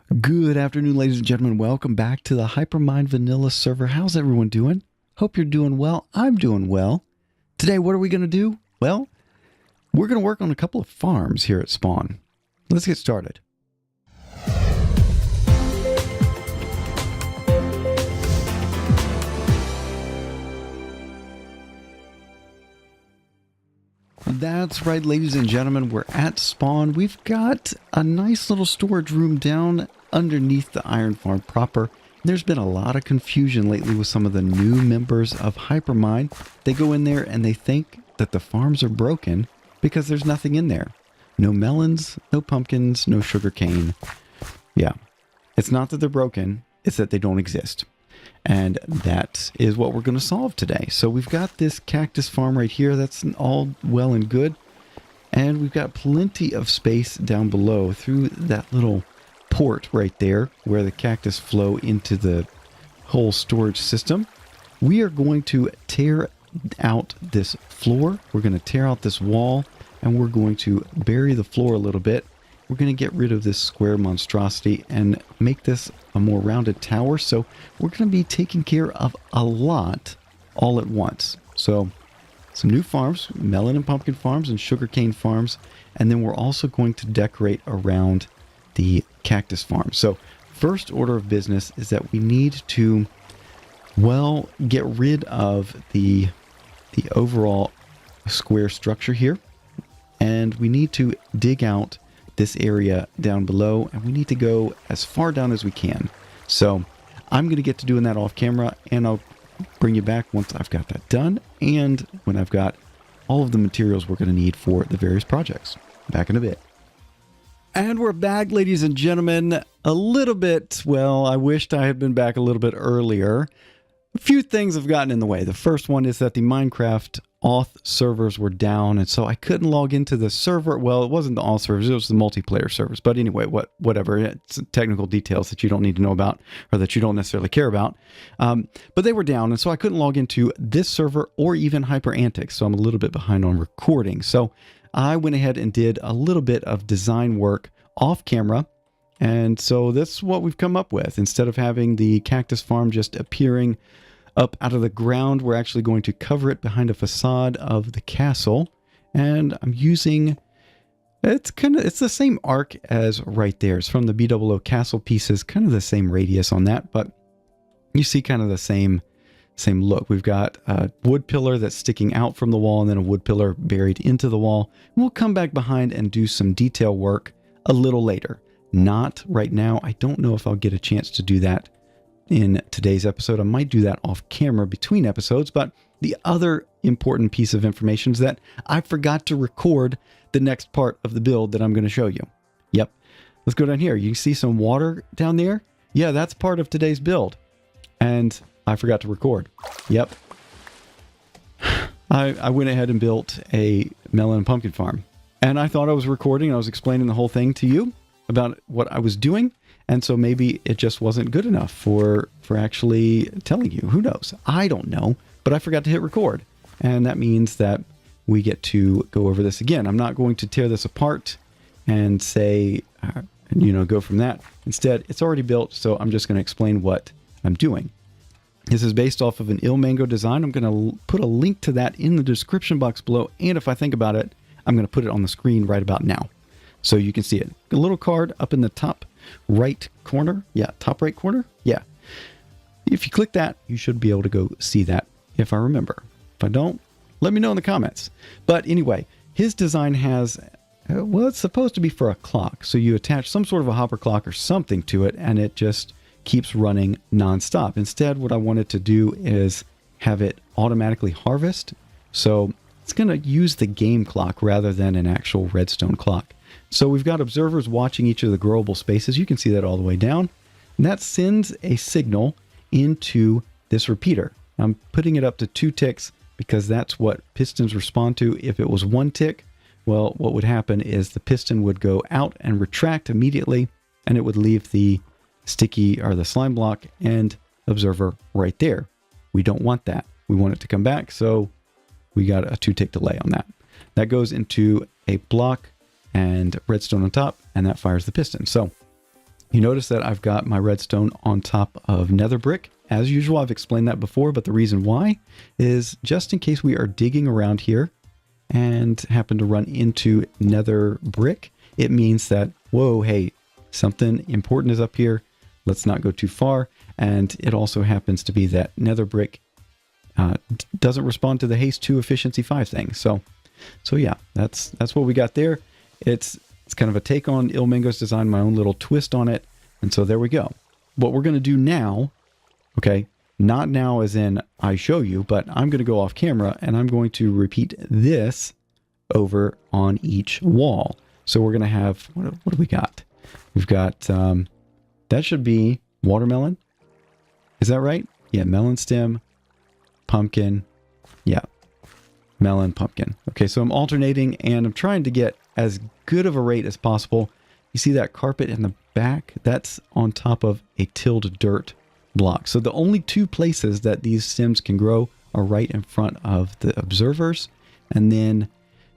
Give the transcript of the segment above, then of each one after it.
Good afternoon, ladies and gentlemen. Welcome back to the Hypermine Vanilla Server. How's everyone doing? Hope you're doing well. I'm doing well. Today, what are we going to do? Well, we're going to work on a couple of farms here at spawn. Let's get started. That's right, ladies and gentlemen, we're at spawn. We've got a nice little storage room down underneath the iron farm proper. There's been a lot of confusion lately with some of the new members of Hypermine. They go in there and they think that the farms are broken because there's nothing in there. No melons, no pumpkins, no sugarcane. Yeah, it's not that they're broken, it's that they don't exist. And that is what we're going to solve today. So we've got this cactus farm right here. That's all well and good. And we've got plenty of space down below through that little port right there where the cactus flow into the whole storage system. We are going to tear out this floor. We're going to tear out this wall and we're going to bury the floor a little bit. We're going to get rid of this square monstrosity and make this a more rounded tower. So we're going to be taking care of a lot all at once. So some new farms, melon and pumpkin farms and sugarcane farms. And then we're also going to decorate around the cactus farm. So first order of business is that we need to, well, get rid of the overall square structure here. And we need to dig out this area down below, and we need to go as far down as we can. So I'm going to get to doing that off camera, and I'll bring you back once I've got that done and when I've got all of the materials we're going to need for the various projects. Back in a bit. And we're back, ladies and gentlemen. A little bit, well, I wished I had been back a little bit earlier. A few things have gotten in the way. The first one is that the Minecraft auth servers were down, and so I couldn't log into the server. Well, it wasn't the auth servers, it was the multiplayer servers. But anyway, whatever. It's technical details that you don't need to know about or that you don't necessarily care about. But they were down, and so I couldn't log into this server or even Hyperantics, so I'm a little bit behind on recording. So I went ahead and did a little bit of design work off camera. And so that's what we've come up with. Instead of having the cactus farm just appearing up out of the ground, we're actually going to cover it behind a facade of the castle. And I'm using, it's the same arc as right there. It's from the BOO castle pieces, kind of the same radius on that, but you see kind of the same look. We've got a wood pillar that's sticking out from the wall and then a wood pillar buried into the wall. We'll come back behind and do some detail work a little later. Not right now. I don't know if I'll get a chance to do that in today's episode. I might do that off camera between episodes, but the other important piece of information is that I forgot to record the next part of the build that I'm going to show you. Yep. Let's go down here. You see some water down there? Yeah, that's part of today's build. And I forgot to record. Yep. I went ahead and built a melon and pumpkin farm. And I thought I was recording and I was explaining the whole thing to you about what I was doing. And so maybe it just wasn't good enough for actually telling you. Who knows? I don't know. But I forgot to hit record. And that means that we get to go over this again. I'm not going to tear this apart and say, go from that. Instead, it's already built. So I'm just going to explain what I'm doing. This is based off of an Ilmango design. I'm going to put a link to that in the description box below. And if I think about it, I'm going to put it on the screen right about now, so you can see it. A little card up in the top right corner. Yeah, top right corner. Yeah. If you click that, you should be able to go see that if I remember. If I don't, let me know in the comments. But anyway, his design has, well, it's supposed to be for a clock. So you attach some sort of a hopper clock or something to it, and it just keeps running nonstop. Instead, what I wanted to do is have it automatically harvest. So it's going to use the game clock rather than an actual redstone clock. So we've got observers watching each of the growable spaces. You can see that all the way down. And that sends a signal into this repeater. I'm putting it up to 2 ticks because that's what pistons respond to. If it was 1 tick, well, what would happen is the piston would go out and retract immediately, and it would leave the sticky or the slime block and observer right there. We don't want that. We want it to come back. So we got a 2-tick delay on that. That goes into a block and redstone on top, and that fires the piston. So You notice that I've got my redstone on top of nether brick. As usual, I've explained that before, but the reason why is just in case we are digging around here and happen to run into nether brick, it means that, whoa, hey, something important is up here. Let's not go too far. And it also happens to be that nether brick doesn't respond to the haste 2 efficiency 5 thing. So yeah, that's what we got there. It's kind of a take on Ilmingo's design, my own little twist on it. And so there we go. What we're going to do now, okay, not now as in I show you, but I'm going to go off camera and I'm going to repeat this over on each wall. So we're going to have, what do we got? We've got, that should be watermelon. Is that right? Yeah, melon stem, pumpkin. Yeah, melon, pumpkin. Okay, so I'm alternating and I'm trying to get as good of a rate as possible. You see that carpet in the back? That's on top of a tilled dirt block. So the only 2 places that these stems can grow are right in front of the observers. And then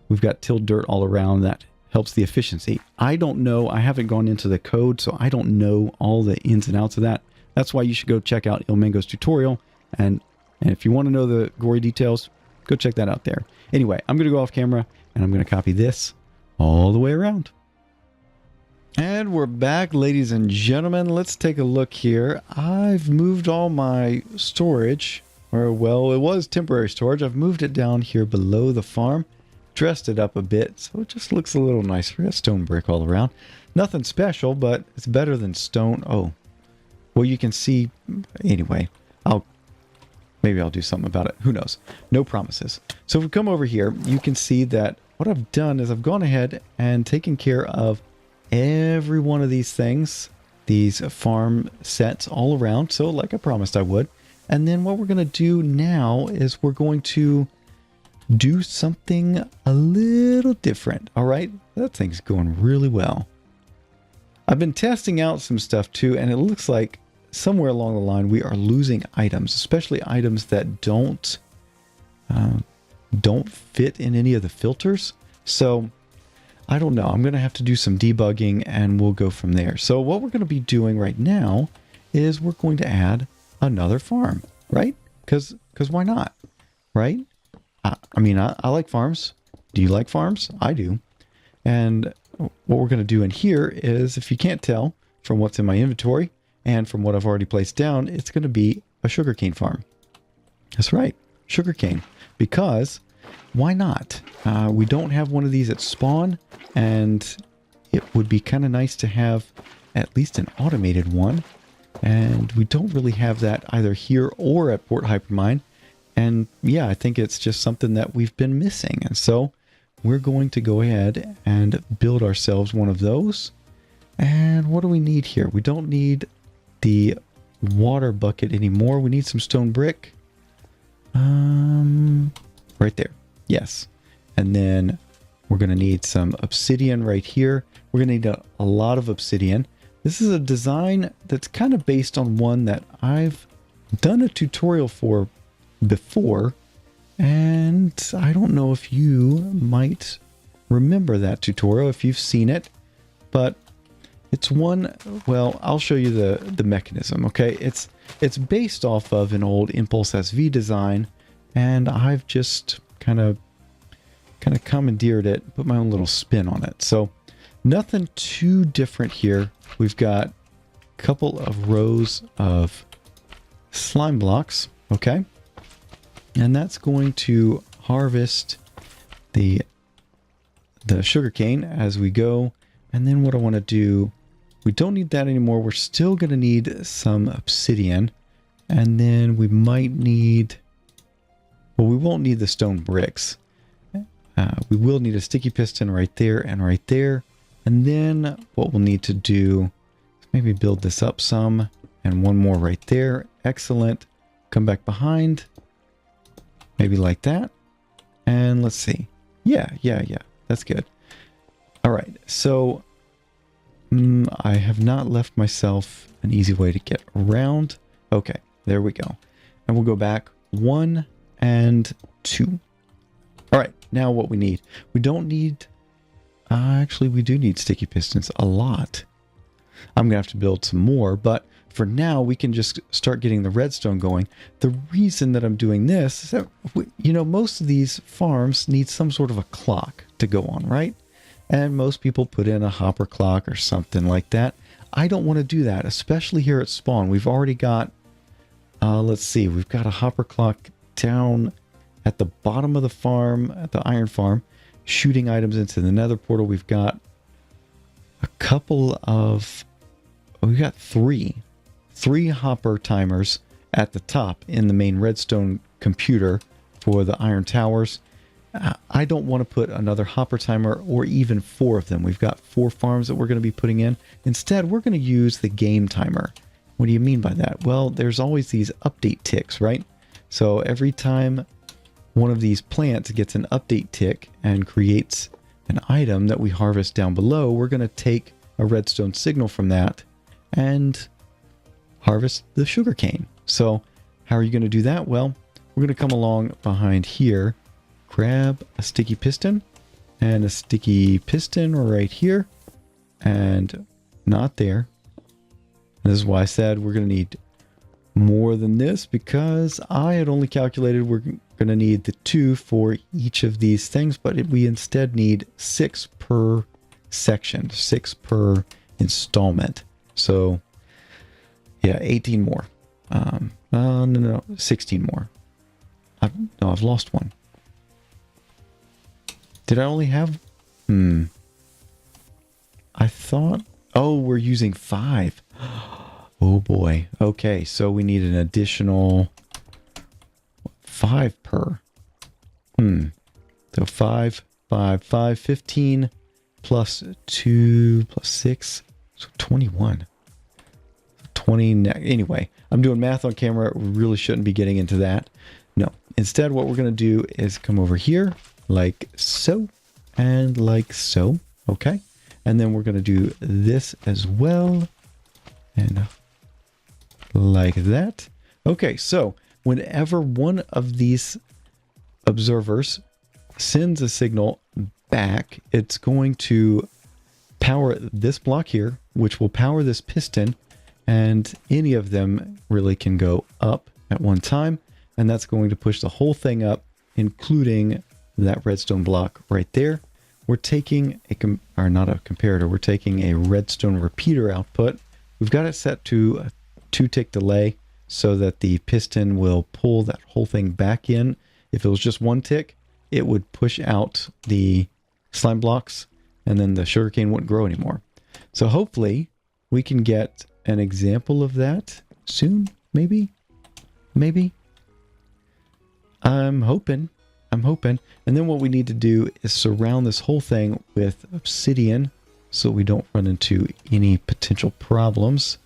we've got tilled dirt all around that helps the efficiency. I don't know. I haven't gone into the code, so I don't know all the ins and outs of that. That's why you should go check out Ilmingo's tutorial. And if you want to know the gory details, go check that out there. Anyway, I'm going to go off camera and I'm going to copy this all the way around. And we're back, ladies and gentlemen. Let's take a look here. I've moved all my storage, or well, it was temporary storage. I've moved it down here below the farm, dressed it up a bit, so it just looks a little nicer. We got stone brick all around. Nothing special, but it's better than stone. Oh, well, you can see, anyway, maybe I'll do something about it. Who knows? No promises. So if we come over here, you can see that what I've done is I've gone ahead and taken care of every one of these things, these farm sets all around. So like I promised I would. And then what we're going to do now is we're going to do something a little different. All right. That thing's going really well. I've been testing out some stuff too, and it looks like somewhere along the line we are losing items, especially items that don't fit in any of the filters. So I don't know. I'm going to have to do some debugging and we'll go from there. So what we're going to be doing right now is we're going to add another farm, right? Because why not, right? I mean, I like farms. Do you like farms? I do. And what we're going to do in here is, if you can't tell from what's in my inventory and from what I've already placed down, it's going to be a sugarcane farm. That's right, sugarcane. Because why not? We don't have one of these at spawn, and it would be kind of nice to have at least an automated one. And we don't really have that either here or at Port Hypermine. And yeah, I think it's just something that we've been missing. And so we're going to go ahead and build ourselves one of those. And what do we need here? We don't need the water bucket anymore. We need some stone brick. Right there. Yes. And then we're going to need some obsidian right here. We're going to need a lot of obsidian. This is a design that's kind of based on one that I've done a tutorial for before. And I don't know if you might remember that tutorial, if you've seen it, but it's one, well, I'll show you the mechanism, okay? It's based off of an old Impulse SV design, and I've just kind of commandeered it, put my own little spin on it. So nothing too different here. We've got a couple of rows of slime blocks, okay? And that's going to harvest the sugarcane as we go. And then what I want to do, we don't need that anymore. We're still going to need some obsidian. And then we might need, well, we won't need the stone bricks. We will need a sticky piston right there and right there. And then what we'll need to do is maybe build this up some, and one more right there. Excellent. Come back behind. Maybe like that. And let's see. Yeah. That's good. All right. So I have not left myself an easy way to get around. Okay. There we go. And we'll go back 1 and 2. All right. Now what we need. We don't need... actually, we do need sticky pistons a lot. I'm going to have to build some more, but for now, we can just start getting the redstone going. The reason that I'm doing this is that, you know, most of these farms need some sort of a clock to go on, right? And most people put in a hopper clock or something like that. I don't want to do that, especially here at spawn. We've already got, let's see, we've got a hopper clock down at the bottom of the farm, at the iron farm, shooting items into the nether portal. We've got a couple of, we've got three hopper timers at the top in the main redstone computer for the iron towers. I don't want to put another hopper timer or even 4 of them. We've got 4 farms that we're going to be putting in. Instead, we're going to use the game timer. What do you mean by that? Well, there's always these update ticks, right? So every time one of these plants gets an update tick and creates an item that we harvest down below, we're going to take a redstone signal from that and harvest the sugarcane. So how are you going to do that? Well, we're going to come along behind here, grab a sticky piston and a sticky piston right here, and not there. This is why I said we're going to need more than this, because I had only calculated we're going to need the 2 for each of these things, but we instead need 6 per section, 6 per installment. So yeah, 18 more. No, 16 more. I've lost one. Did I only have? I thought, oh, we're using 5. Oh boy. Okay, so we need an additional 5 per. So 5, 15 plus 2 plus 6, so 21. 20. Anyway, I'm doing math on camera. We really shouldn't be getting into that. No. Instead, what we're going to do is come over here like so and like so. Okay. And then we're going to do this as well. And like that. Okay. So whenever one of these observers sends a signal back, it's going to power this block here, which will power this piston. And any of them really can go up at one time. And that's going to push the whole thing up, including that redstone block right there. We're taking or not a comparator, we're taking a redstone repeater output. We've got it set to a 2-tick delay so that the piston will pull that whole thing back in. If it was just 1 tick, it would push out the slime blocks and then the sugarcane wouldn't grow anymore. So hopefully we can get an example of that soon, maybe. I'm hoping. And then what we need to do is surround this whole thing with obsidian so we don't run into any potential problems.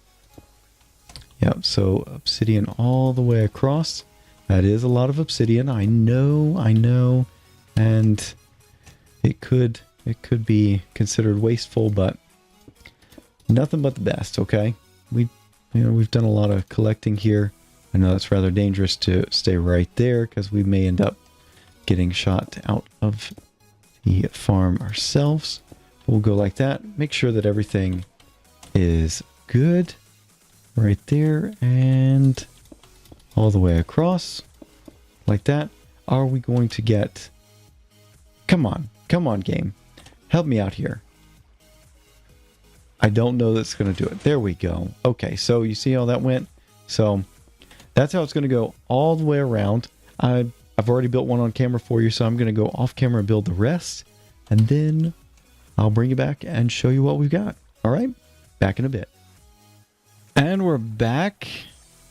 Yep, so obsidian all the way across. That is a lot of obsidian. I know. And it could be considered wasteful, but nothing but the best, okay? We've done a lot of collecting here. I know that's rather dangerous to stay right there because we may end up getting shot out of the farm ourselves. We'll go like that. Make sure that everything is good right there and all the way across like that. Are we going to get... Come on, game. Help me out here. I don't know that's going to do it. There we go. Okay, so you see how that went? So that's how it's going to go all the way around. I've already built one on camera for you, so I'm going to go off camera and build the rest. And then I'll bring you back and show you what we've got. All right, back in a bit. And we're back.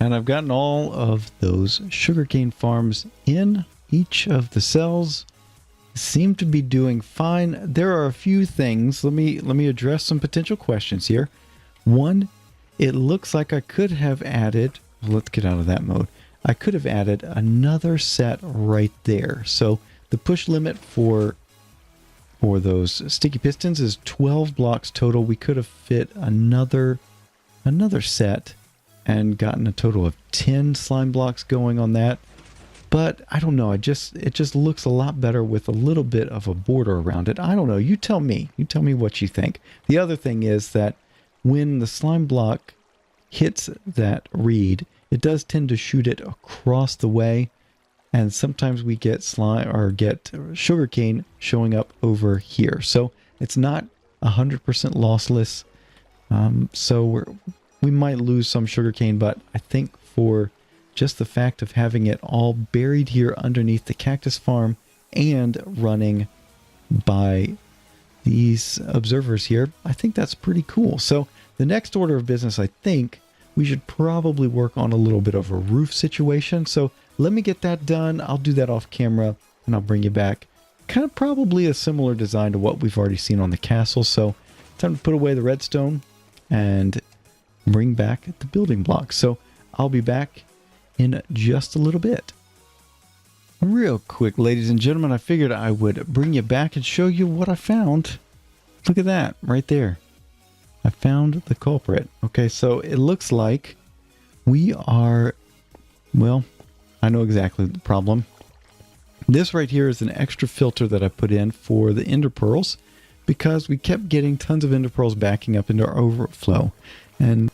And I've gotten all of those sugarcane farms in. Each of the cells seem to be doing fine. There are a few things. Let me address some potential questions here. One, it looks like I could have added, let's get out of that mode. I could have added another set right there. So the push limit for those sticky pistons is 12 blocks total. We could have fit another set and gotten a total of 10 slime blocks going on that. But I don't know. It just looks a lot better with a little bit of a border around it. I don't know. You tell me. You tell me what you think. The other thing is that when the slime block hits that reed, it does tend to shoot it across the way. And sometimes we get slime or get sugarcane showing up over here. So it's not 100% lossless. So we might lose some sugarcane, but I think for just the fact of having it all buried here underneath the cactus farm and running by these observers here, I think that's pretty cool. So the next order of business, I think we should probably work on a little bit of a roof situation. So let me get that done. I'll do that off camera and I'll bring you back. Kind of probably a similar design to what we've already seen on the castle. So time to put away the redstone and bring back the building blocks. So I'll be back in just a little bit. Real quick, ladies and gentlemen, I figured I would bring you back and show you what I found. Look at that right there. I found the culprit. Okay, so it looks like we are, well, I know exactly the problem. This right here is an extra filter that I put in for the ender pearls because we kept getting tons of ender pearls backing up into our overflow. And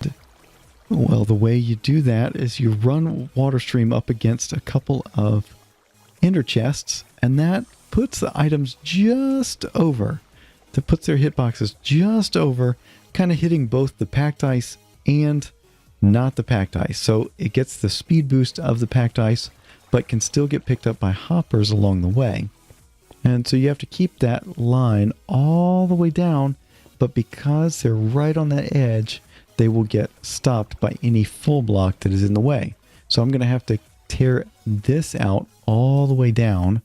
well, the way you do that is you run water stream up against a couple of ender chests, and that puts the items just over. That puts their hitboxes just over, kind of hitting both the packed ice and not the packed ice. So it gets the speed boost of the packed ice, but can still get picked up by hoppers along the way. And so you have to keep that line all the way down, but because they're right on that edge, they will get stopped by any full block that is in the way. So I'm going to have to tear this out all the way down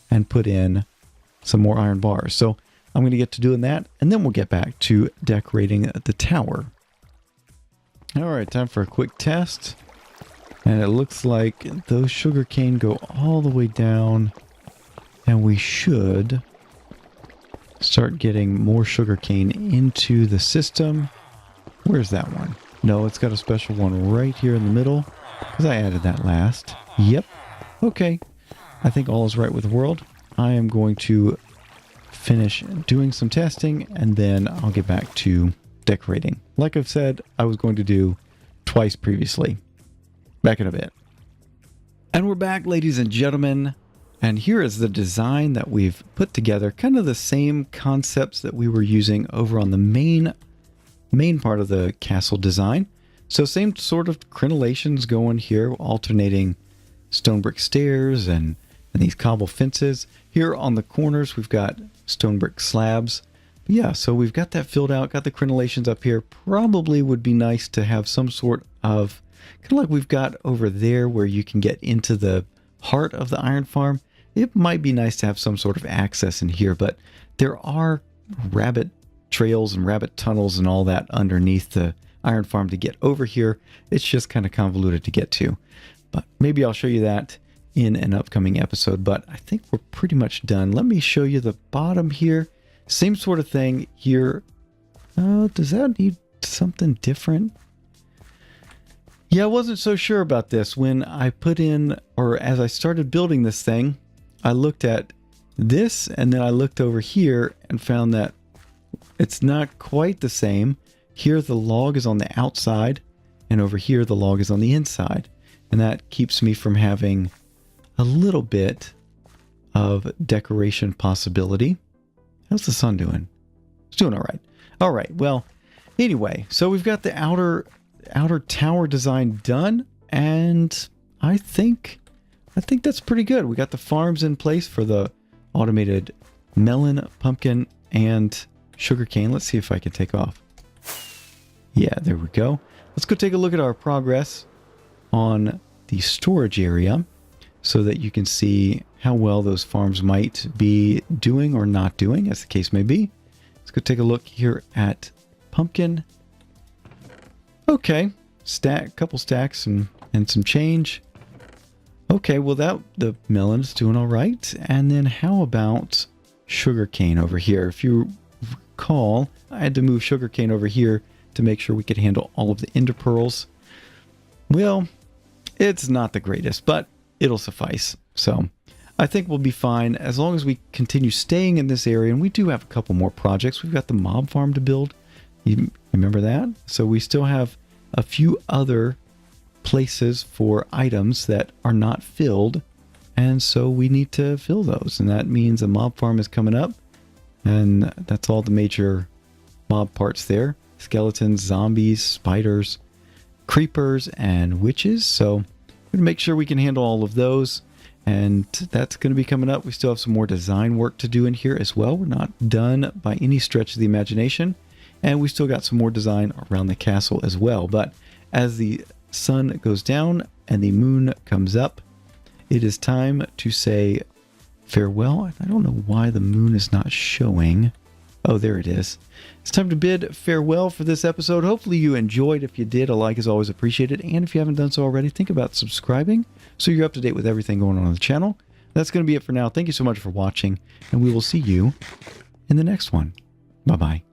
and put in some more iron bars. So I'm going to get to doing that, and then we'll get back to decorating the tower. All right, time for a quick test. And it looks like those sugarcane go all the way down, and we should start getting more sugarcane into the system. Where's that one? No, it's got a special one right here in the middle because I added that last. Yep. Okay. I think all is right with the world. I am going to finish doing some testing and then I'll get back to decorating. Like I've said, I was going to do twice previously. Back in a bit. And we're back, ladies and gentlemen. And here is the design that we've put together. Kind of the same concepts that we were using over on the main part of the castle design. So same sort of crenellations going here, alternating stone brick stairs and these cobble fences. Here on the corners, we've got stone brick slabs. But yeah, so we've got that filled out, got the crenellations up here. Probably would be nice to have some sort of, kind of like we've got over there where you can get into the heart of the iron farm. It might be nice to have some sort of access in here, but there are rabbit trails and rabbit tunnels and all that underneath the iron farm to get over here. It's just kind of convoluted to get to, but maybe I'll show you that in an upcoming episode. But I think we're pretty much done. Let me show you the bottom here. Same sort of thing here. Does that need something different? Yeah, I wasn't so sure about this when I put in, or as I started building this thing, I looked at this and then I looked over here and found that it's not quite the same. Here the log is on the outside and over here the log is on the inside. And that keeps me from having a little bit of decoration possibility. How's the sun doing? It's doing all right. All right. Well, anyway, so we've got the outer tower design done, and I think that's pretty good. We got the farms in place for the automated melon, pumpkin, and sugarcane. Let's see if I can take off. Yeah, there we go. Let's go take a look at our progress on the storage area so that you can see how well those farms might be doing or not doing, as the case may be. Let's go take a look here at pumpkin. Okay, couple stacks and some change. Okay, well the melon is doing all right. And then how about sugarcane over here? If you recall, I had to move sugarcane over here to make sure we could handle all of the ender pearls. Well, it's not the greatest, but it'll suffice. So I think we'll be fine as long as we continue staying in this area. And we do have a couple more projects. We've got the mob farm to build. You remember that? So we still have a few other places for items that are not filled, and so we need to fill those, and that means a mob farm is coming up, and that's all the major mob parts there: skeletons, zombies, spiders, creepers, and witches. So we're gonna make sure we can handle all of those, and that's going to be coming up. We still have some more design work to do in here as well. We're not done by any stretch of the imagination, and we still got some more design around the castle as well. But as the sun goes down and the moon comes up, it is time to say farewell. I don't know why the moon is not showing. Oh, there it is. It's time to bid farewell for this episode. Hopefully you enjoyed. If you did, a like is always appreciated. And if you haven't done so already, think about subscribing so you're up to date with everything going on the channel. That's going to be it for now. Thank you so much for watching, and we will see you in the next one. Bye-bye.